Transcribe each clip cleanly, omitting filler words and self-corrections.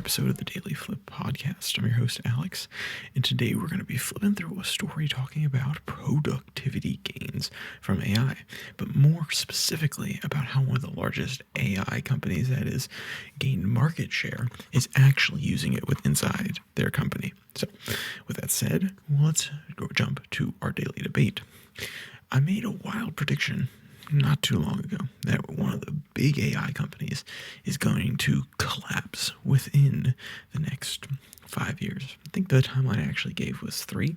episode of the DailyFlip podcast. I'm your host, Alex, and today we're going to be flipping through a story talking about productivity gains from AI, but more specifically about how one of the largest AI companies that has gained market share is actually using it inside their company. So, with that said, let's go jump to our daily debate. I made a wild prediction not too long ago that one of the big AI companies is going to collapse within the next 5 years. I think the timeline I actually gave was 3,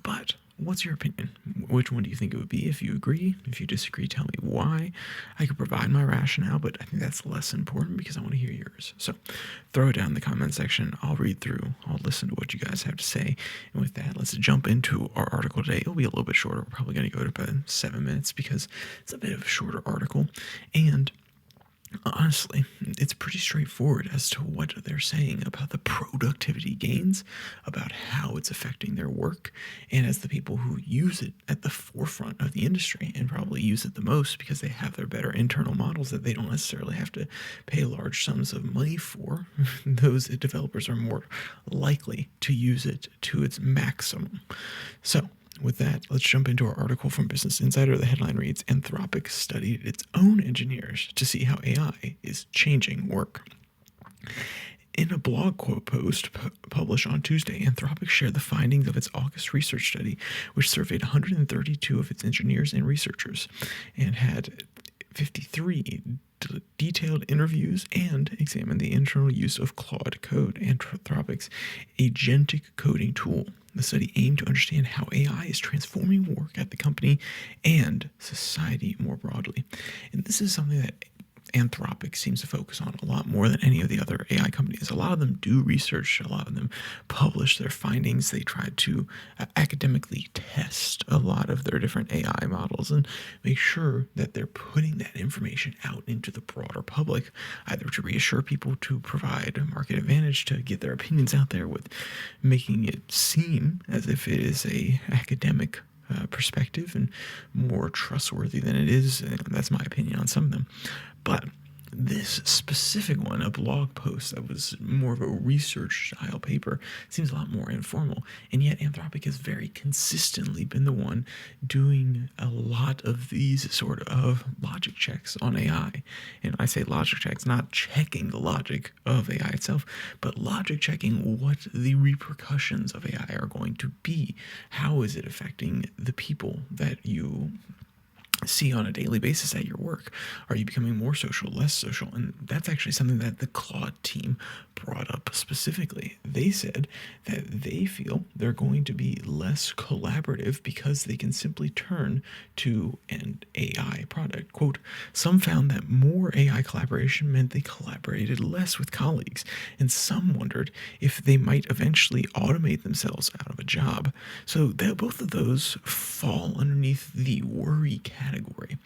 but what's your opinion? Which one do you think it would be? If you agree, if you disagree, tell me why. I could provide my rationale, but I think that's less important because I want to hear yours. So throw it down in the comment section. I'll read through. I'll listen to what you guys have to say. And with that, let's jump into our article today. It'll be a little bit shorter. We're probably going to go to about 7 minutes because it's a bit of a shorter article. And honestly, it's pretty straightforward as to what they're saying about the productivity gains, about how it's affecting their work, and as the people who use it at the forefront of the industry and probably use it the most because they have their better internal models that they don't necessarily have to pay large sums of money for, those developers are more likely to use it to its maximum. So, with that, let's jump into our article from Business Insider. The headline reads, Anthropic studied its own engineers to see how AI is changing work. In a blog quote post published on Tuesday, Anthropic shared the findings of its August research study, which surveyed 132 of its engineers and researchers and had 53 detailed interviews and examined the internal use of Claude Code, Anthropic's agentic coding tool. The study aimed to understand how AI is transforming work at the company and society more broadly. And this is something that Anthropic seems to focus on a lot more than any of the other AI companies. A lot of them do research, a lot of them publish their findings. They try to academically test a lot of their different AI models and make sure that they're putting that information out into the broader public, either to reassure people, to provide a market advantage, to get their opinions out there, with making it seem as if it is a academic perspective and more trustworthy than it is. And that's my opinion on some of them. But this specific one, a blog post that was more of a research style paper, seems a lot more informal. And yet Anthropic has very consistently been the one doing a lot of these sort of logic checks on AI. And I say logic checks, not checking the logic of AI itself, but logic checking what the repercussions of AI are going to be. How is it affecting the people that you see on a daily basis at your work? Are you becoming more social, less social? And that's actually something that the Claude team brought up specifically. They said that they feel they're going to be less collaborative because they can simply turn to an AI product. Quote, some found that more AI collaboration meant they collaborated less with colleagues, and some wondered if they might eventually automate themselves out of a job. So that both of those fall underneath the worry category.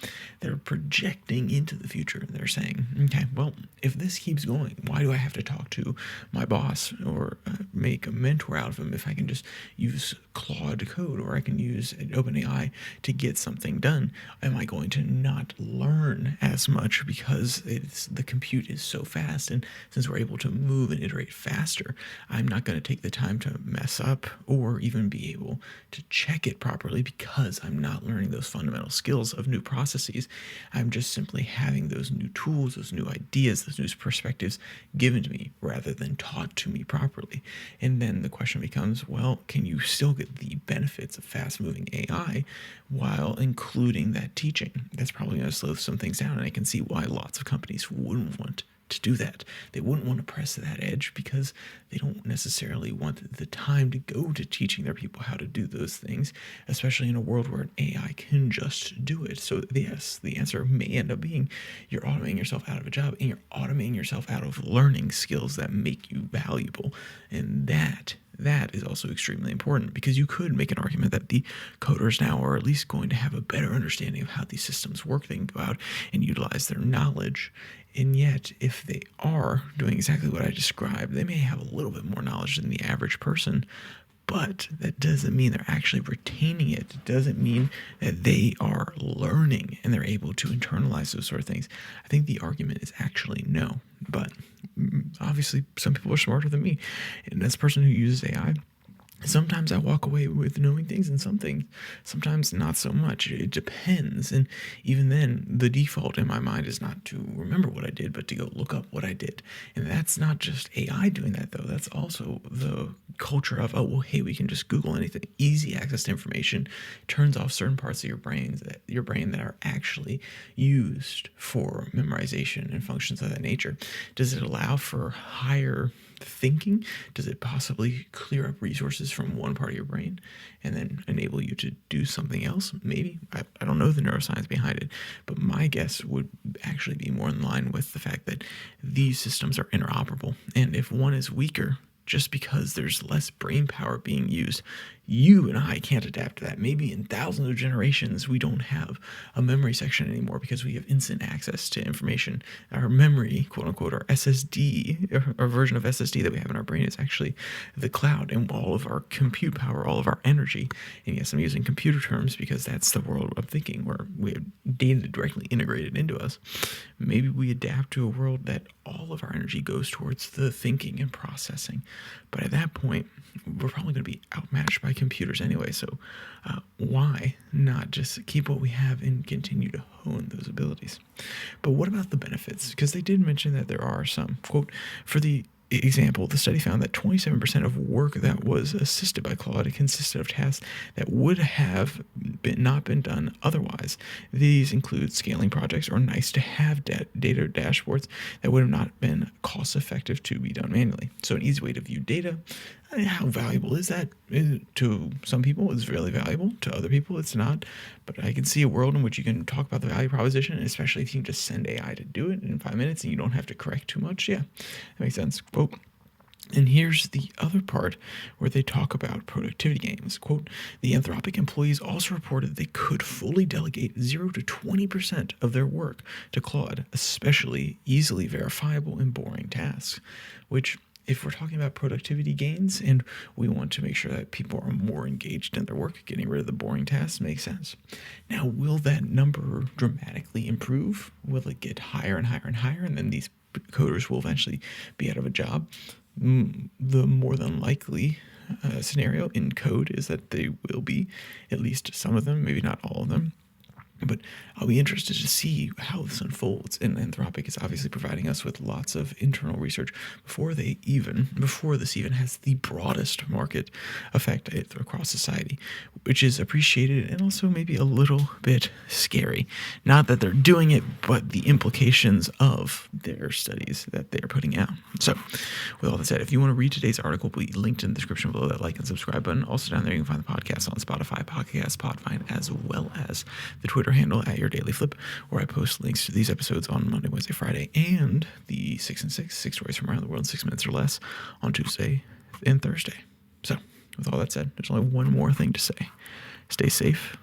They're projecting into the future. They're saying, okay, well, if this keeps going, why do I have to talk to my boss or make a mentor out of him if I can just use Claude Code or I can use OpenAI to get something done? Am I going to not learn as much because the compute is so fast? And since we're able to move and iterate faster, I'm not going to take the time to mess up or even be able to check it properly because I'm not learning those fundamental skills of new processes. I'm just simply having those new tools, those new ideas, those new perspectives given to me rather than taught to me properly. And then the question becomes, well, can you still get the benefits of fast-moving AI while including that teaching? That's probably going to slow some things down, and I can see why lots of companies wouldn't want to do that. They wouldn't want to press that edge because they don't necessarily want the time to go to teaching their people how to do those things, especially in a world where an AI can just do it. So yes, the answer may end up being you're automating yourself out of a job and you're automating yourself out of learning skills that make you valuable. And that is also extremely important because you could make an argument that the coders now are at least going to have a better understanding of how these systems work. They can go out and utilize their knowledge. And yet, if they are doing exactly what I described, they may have a little bit more knowledge than the average person, but that doesn't mean they're actually retaining it. It doesn't mean that they are learning and they're able to internalize those sort of things. I think the argument is actually no, but obviously some people are smarter than me. And as a person who uses AI, sometimes I walk away with knowing things and some things, sometimes not so much. It depends. And even then, the default in my mind is not to remember what I did, but to go look up what I did. And that's not just AI doing that, though. That's also the culture of, oh, well, hey, we can just Google anything. Easy access to information turns off certain parts of your brain that are actually used for memorization and functions of that nature. Does it allow for higher thinking? Does it possibly clear up resources from one part of your brain and then enable you to do something else? Maybe. I don't know the neuroscience behind it, but my guess would actually be more in line with the fact that these systems are interoperable. And if one is weaker, just because there's less brain power being used, you and I can't adapt to that. Maybe in thousands of generations, we don't have a memory section anymore because we have instant access to information. Our memory, quote unquote, our SSD, our version of SSD that we have in our brain is actually the cloud, and all of our compute power, all of our energy. And yes, I'm using computer terms because that's the world of thinking where we have data directly integrated into us. Maybe we adapt to a world that all of our energy goes towards the thinking and processing. But at that point, we're probably going to be outmatched by computers anyway. So why not just keep what we have and continue to hone those abilities? But what about the benefits? Because they did mention that there are some. Quote, for the example, the study found that 27% of work that was assisted by Claude consisted of tasks that would have not been done otherwise. These include scaling projects or nice-to-have data dashboards that would have not been cost-effective to be done manually. So an easy way to view data. How valuable is that? To some people, it's really valuable. To other people, it's not. But I can see a world in which you can talk about the value proposition, especially if you can just send AI to do it in 5 minutes and you don't have to correct too much. Yeah, that makes sense. Quote, and here's the other part where they talk about productivity gains. Quote, the Anthropic employees also reported they could fully delegate 0 to 20% of their work to Claude, especially easily verifiable and boring tasks, which, if we're talking about productivity gains and we want to make sure that people are more engaged in their work, getting rid of the boring tasks makes sense. Now, will that number dramatically improve? Will it get higher and higher and higher, and then these coders will eventually be out of a job? The more than likely scenario in code is that they will be, at least some of them, maybe not all of them. But I'll be interested to see how this unfolds. And Anthropic is obviously providing us with lots of internal research before this even has the broadest market effect across society, which is appreciated and also maybe a little bit scary. Not that they're doing it, but the implications of their studies that they're putting out. So with all that said, if you want to read today's article, please linked in the description below, that like and subscribe button. Also down there, you can find the podcast on Spotify, Podcast, Podvine, as well as the Twitter handle at your DailyFlip, where I post links to these episodes on Monday, Wednesday, Friday, and the 6 and 6 stories from around the world in 6 minutes or less on Tuesday and Thursday. So with all that said, there's only one more thing to say. Stay safe.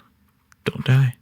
Don't die.